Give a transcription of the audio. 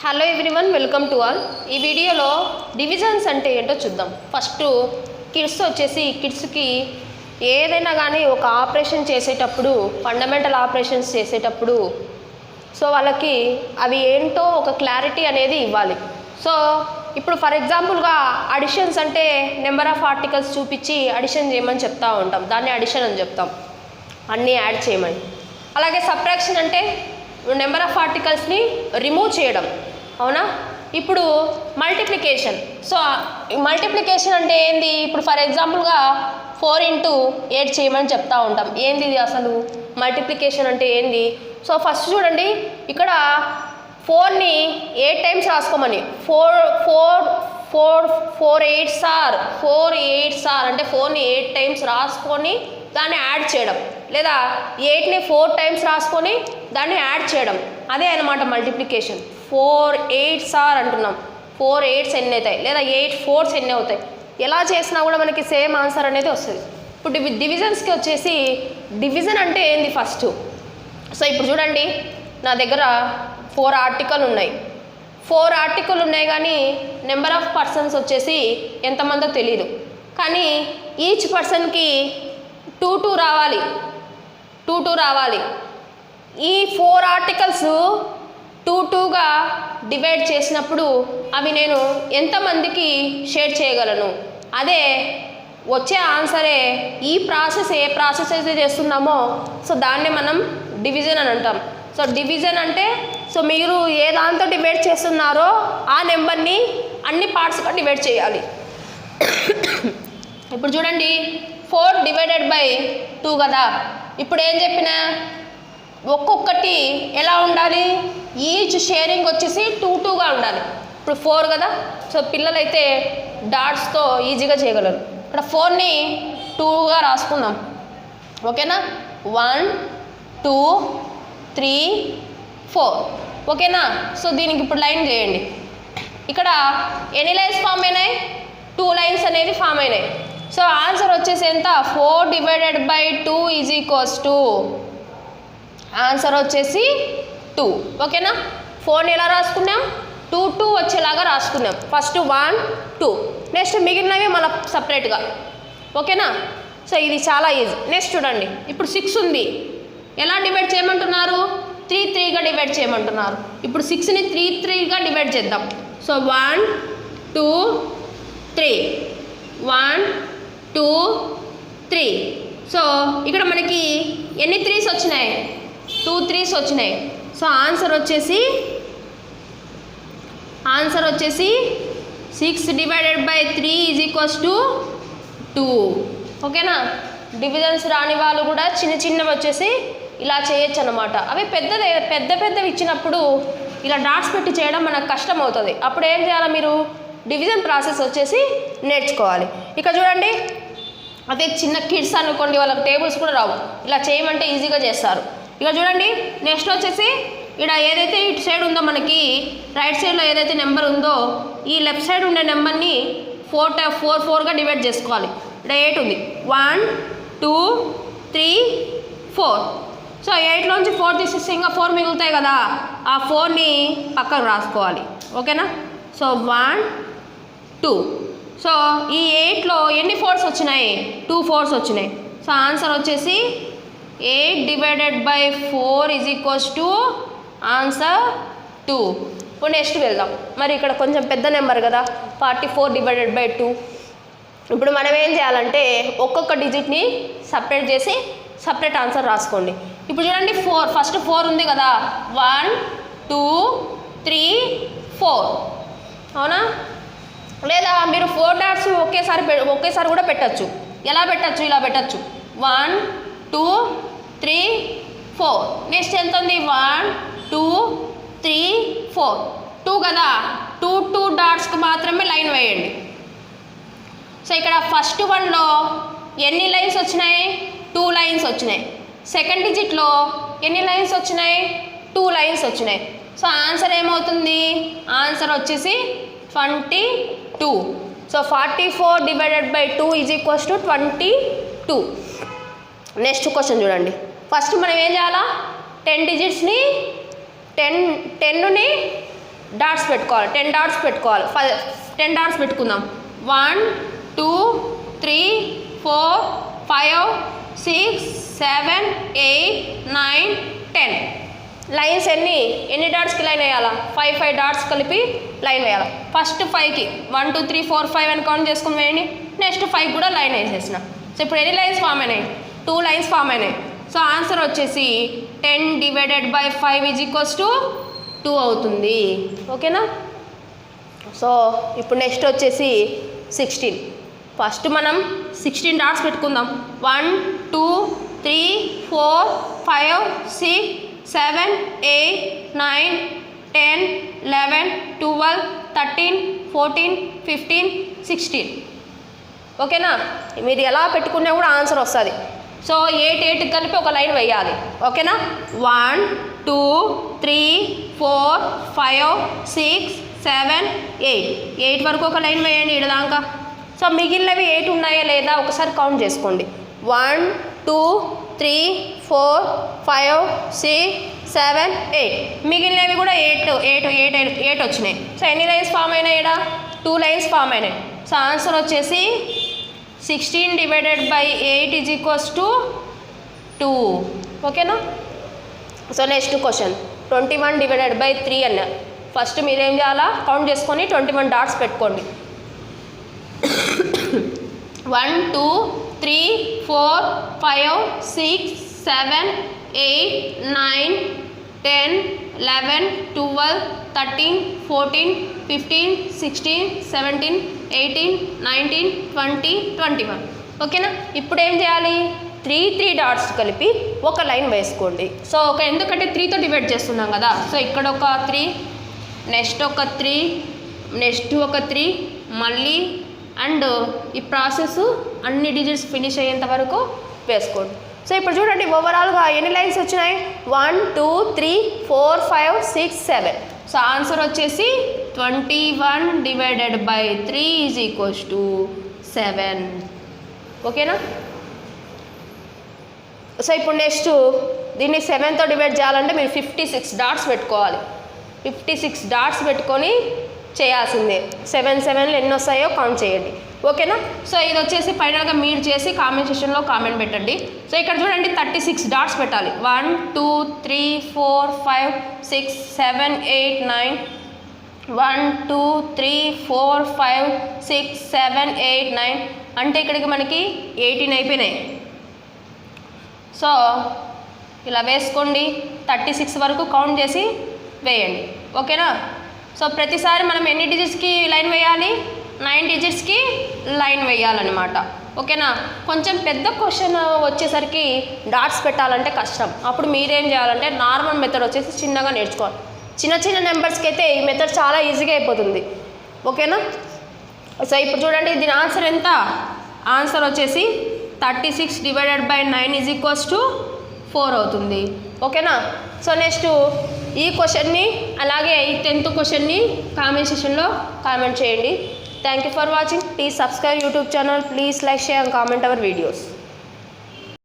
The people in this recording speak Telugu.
Hello everyone, welcome to all. ఈ వీడియోలో డివిజన్స్ అంటే ఏంటో చూద్దాం. ఫస్ట్ కిడ్స్కి ఏదైనా కానీ ఒక ఆపరేషన్ చేసేటప్పుడు, ఫండమెంటల్ ఆపరేషన్స్ చేసేటప్పుడు సో వాళ్ళకి అవి ఏంటో ఒక క్లారిటీ అనేది ఇవ్వాలి. సో ఇప్పుడు ఫర్ ఎగ్జాంపుల్గా అడిషన్స్ అంటే నెంబర్ ఆఫ్ ఆర్టికల్స్ చూపించి అడిషన్ చేయమని చెప్తూ ఉంటాం, దాన్ని అడిషన్ అని చెప్తాం, అన్నీ యాడ్ చేయమని. అలాగే సబ్ట్రాక్షన్ అంటే నెంబర్ ఆఫ్ ఆర్టికల్స్ని రిమూవ్ చేయడం, అవునా. ఇప్పుడు మల్టిప్లికేషన్, సో మల్టిప్లికేషన్ అంటే ఏంది? ఇప్పుడు ఫర్ ఎగ్జాంపుల్గా 4 into 8 చేయమని చెప్తా ఉంటాం. ఏంది ఇది అసలు మల్టిప్లికేషన్ అంటే ఏంది? సో ఫస్ట్ చూడండి, ఇక్కడ 4ని 8 times రాసుకోమని, 4 8s are అంటే 4ని 8 times రాసుకొని దాన్ని యాడ్ చేయడం, లేదా 8ని 4 times రాసుకొని దాన్ని యాడ్ చేయడం, అదే అన్నమాట మల్టిప్లికేషన్. 4 8s are అంటున్నాం, 4 8s ఎన్ని అవుతాయి, లేదా 8 4s ఎన్ని అవుతాయి, ఎలా చేసినా కూడా మనకి సేమ్ ఆన్సర్ అనేది వస్తుంది. ఇప్పుడు డివిజన్స్కి వచ్చేసి డివిజన్ అంటే ఏంది ఫస్ట్. సో ఇప్పుడు చూడండి, నా దగ్గర 4 ఆర్టికల్ ఉన్నాయి. 4 ఆర్టికల్ ఉన్నాయి కానీ నెంబర్ ఆఫ్ పర్సన్స్ వచ్చేసి ఎంతమందో తెలియదు. కానీ ఈచ్ పర్సన్కి 2 రావాలి, 2 రావాలి. ఈ 4 ఆర్టికల్స్ 2గా డివైడ్ చేసినప్పుడు అవి నేను ఎంతమందికి షేర్ చేయగలను, అదే వచ్చే ఆన్సరే. ఈ ప్రాసెస్ ఏ ప్రాసెస్ అయితే చేస్తున్నామో సో దాన్నే మనం డివిజన్ అని అంటాం. సో డివిజన్ అంటే సో మీరు ఏ దాంతో డివైడ్ చేస్తున్నారో ఆ నెంబర్ని అన్ని పార్ట్స్గా డివైడ్ చేయాలి. ఇప్పుడు చూడండి, 4 divided by 2 కదా. ఇప్పుడు ఏం చెప్పినా ఒక్కొక్కటి ఎలా ఉండాలి, ఈచ్ షేరింగ్ వచ్చేసి 2గా ఉండాలి. ఇప్పుడు 4 కదా, సో పిల్లలైతే డాట్స్తో ఈజీగా చేయగలరు. ఇక్కడ 4ని 2గా రాసుకుందాం, ఓకేనా. 1 2 3 4, ఓకేనా. సో దీనికి ఇప్పుడు లైన్ చేయండి. ఇక్కడ ఎన్ని లైన్స్ ఫామ్ అయినాయి? 2 లైన్స్ అనేది ఫామ్ అయినాయి. సో ఆన్సర్ వచ్చేసి ఎంత? 4 divided by 2 is equals to answer వచ్చేసి 2, ఓకేనా. 4ని ఎలా రాసుకున్నాం? 2 2 వచ్చేలాగా రాసుకున్నాం. ఫస్ట్ 1 2, నెక్స్ట్ మిగిలినవి మళ్ళీ సపరేట్గా, ఓకేనా. సో ఇది చాలా ఈజీ. నెక్స్ట్ చూడండి, ఇప్పుడు 6 ఉంది, ఎలా డివైడ్ చేయమంటున్నారు? 3 3గా డివైడ్ చేయమంటున్నారు. ఇప్పుడు 6ని 3 3గా డివైడ్ చేద్దాం. సో 1 2 3, 1 2 3. సో ఇక్కడ మనకి ఎన్ని 3s వచ్చినాయి? 2 3s వచ్చినాయి. సో ఆన్సర్ వచ్చేసి 6 divided by 3 is equals to 2, ఓకేనా. డివిజన్స్ రాని వాళ్ళు కూడా చిన్న చిన్నవి వచ్చేసి ఇలా చేయొచ్చు అనమాట. అవి పెద్దవి ఇచ్చినప్పుడు ఇలా డాట్స్ పెట్టి చేయడం మనకు కష్టం అవుతుంది. అప్పుడు ఏం చేయాలి? మీరు డివిజన్ ప్రాసెస్ వచ్చేసి నేర్చుకోవాలి. ఇక చూడండి, అదే చిన్న కిడ్స్ అనుకోండి, వాళ్ళకి టేబుల్స్ కూడా రావు, ఇలా చేయమంటే ఈజీగా చేస్తారు. ఇక చూడండి, నెక్స్ట్ వచ్చేసి ఇక్కడ ఏదైతే ఇటు సైడ్ ఉందో మనకి రైట్ సైడ్లో ఏదైతే నెంబర్ ఉందో ఈ లెఫ్ట్ సైడ్ ఉండే నెంబర్ని 4గా డివైడ్ చేసుకోవాలి. ఇక్కడ 8 ఉంది, 1 2 3 4. సో 8లోంచి 4 తీసేస్తే ఇంకా 4 మిగులుతాయి కదా, ఆ 4ని పక్కకు రాసుకోవాలి, ఓకేనా. సో 1 2. సో ఈ 8లో ఎన్ని 4s వచ్చినాయి? 2 4s వచ్చినాయి. సో ఆన్సర్ వచ్చేసి 8 divided by 4 is equals to answer 2. ఇప్పుడు నెక్స్ట్ వెళ్దాం. మరి ఇక్కడ కొంచెం పెద్ద నెంబర్ కదా, 44 divided by 2. ఇప్పుడు మనం ఏం చేయాలంటే ఒక్కొక్క డిజిట్ని సపరేట్ చేసి సపరేట్ ఆన్సర్ రాసుకోండి. ఇప్పుడు చూడండి, ఫస్ట్ 4 ఉంది కదా, 1 2 3 4, అవునా. లేదా మీరు 4 డాట్స్ ఒకేసారి కూడా పెట్టచ్చు. ఎలా పెట్టచ్చు? ఇలా పెట్టచ్చు, 1 2 3 4. నెక్స్ట్ ఎంత ఉంది? 1 2 3 4, 2 కదా. 2 డాట్స్కి మాత్రమే లైన్ వేయండి. సో ఇక్కడ ఫస్ట్ 1లో ఎన్ని లైన్స్ వచ్చినాయి? 2 లైన్స్ వచ్చినాయి. సెకండ్ డిజిట్లో ఎన్ని లైన్స్ వచ్చినాయి? 2 లైన్స్ వచ్చినాయి. సో ఆన్సర్ ఏమవుతుంది? ఆన్సర్ వచ్చేసి 22. So 44 divided by 2 is equals to 22. Next question చూడండి. ఫస్ట్ మనం ఏం చేయాలా? 10 డిజిట్స్ని 10ని డాట్స్ పెట్టుకోవాలి, 10 డాట్స్ పెట్టుకోవాలి. 10 డాట్స్ పెట్టుకుందాం. 1 2 3 4 5 6 7 8 9 10 లైన్స్ ఎన్ని డాట్స్కి లైన్ వేయాలా? 5 డాట్స్ కలిపి లైన్ వేయాలి. ఫస్ట్ 5కి 1 2 3 4 5 అని కౌంట్ చేసుకుని వేయండి. నెక్స్ట్ 5 కూడా లైన్ వేసేసిన. సో ఇప్పుడు ఎన్ని లైన్స్ ఫామ్ అయినాయి? 2 లైన్స్ ఫామ్ అయినాయి. సో ఆన్సర్ వచ్చేసి 10 divided by 5 is equals to 2 అవుతుంది. ఓకేనా? సో ఇప్పుడు నెక్స్ట్ వచ్చేసి 16. ఫస్ట్ మనం 16 డాట్స్ పెట్టుకుందాం. 1 2 3 4 5 6 7 8 9 10 11 12 13 14 15 16. ఓకేనా? మీరు ఎలా పెట్టుకున్నా కూడా ఆన్సర్ వస్తుంది. సో 8 కలిపి ఒక లైన్ వేయాలి. ఓకేనా? 1 2 3 4 5 6 7 8 వరకు ఒక లైన్ వేయండి ఇక్కడ దాకా. సో మిగిలినవి 8 ఉన్నాయా లేదా ఒకసారి కౌంట్ చేసుకోండి. 1 2 3 4 5 6 7 8 మిగిలినవి కూడా 8 వచ్చినాయి. సో ఎన్ని లైన్స్ ఫామ్ అయినాయి? ఇక్కడ 2 లైన్స్ ఫామ్ అయినాయి. సో ఆన్సర్ వచ్చేసి 16 divided by 8 is equals to 2. ఓకేనా? So next question 21 divided by 3 అన్న. ఫస్ట్ మీరేం చేయాలా? కౌంట్ చేసుకొని 21 డాట్స్ పెట్టుకోండి. 1 2 3 4 5 6 7 8 9 10 11 12 13 14 15 16 17 18 19 20 21. ఓకేనా? ఇప్పుడు ఏం చేయాలి? 3 డాట్స్ కలిపి ఒక లైన్ వేసుకోండి. సో ఎందుకంటే 3తో డివైడ్ చేస్తున్నాం కదా. సో ఇక్కడ ఒక 3, నెక్స్ట్ ఒక 3, నెక్స్ట్ ఒక 3, మళ్ళీ అండ్ ఈ ప్రాసెస్ అన్ని డిజిట్స్ ఫినిష్ అయ్యేంత వరకు వేసుకోండి. సో ఇప్పుడు చూడండి ఓవరాల్గా ఎన్ని లైన్స్ వచ్చినాయి? 1 2 3 4 5 6 7. సో ఆన్సర్ వచ్చేసి 21 divided by 3 is equals to 7. ఓకేనా? సో ఇప్పుడు నెక్స్ట్ దీన్ని 7తో డివైడ్ చేయాలంటే మీరు 56 డాట్స్ పెట్టుకోవాలి. 56 డాట్స్ పెట్టుకొని చేయాల్సిందే. 7 7లు ఎన్ని వస్తాయో కౌంట్ చేయండి. ఓకేనా? సో ఇది వచ్చేసి ఫైనల్గా మీరు చేసి కామెంట్ సెక్షన్లో కామెంట్ పెట్టండి. సో ఇక్కడ చూడండి 36 డాట్స్ పెట్టాలి. 1 2 3 4 5 6 7 8 9 1 2 3 4 5 6 7 8 9 అంటే ఇక్కడికి మనకి 18 అయిపోయినాయి. సో ఇలా వేసుకోండి. 36 వరకు కౌంట్ చేసి వేయండి. ఓకేనా? సో ప్రతిసారి మనం ఎన్ని డిజిట్స్కి లైన్ వేయాలి? 9 డిజిట్స్కి లైన్ వేయాలన్నమాట. ఓకేనా? కొంచెం పెద్ద క్వశ్చన్ వచ్చేసరికి డాట్స్ పెట్టాలంటే కష్టం. అప్పుడు మీరేం చేయాలంటే నార్మల్ మెథడ్ వచ్చేసి చిన్నగా నేర్చుకోవాలి. చిన్న నెంబర్స్కి అయితే ఈ మెథడ్ చాలా ఈజీగా అయిపోతుంది. ఓకేనా? సో ఇప్పుడు చూడండి దీని ఆన్సర్ ఎంత? ఆన్సర్ వచ్చేసి 36 divided by 9 is equals to 4 అవుతుంది. ఓకేనా? సో నెక్స్ట్ ఈ క్వశ్చన్ని అలాగే ఈ 10th క్వశ్చన్ని కామెంట్ సెక్షన్లో కామెంట్ చేయండి. Thank you for watching. Please subscribe YouTube channel. Please like, share and comment our videos.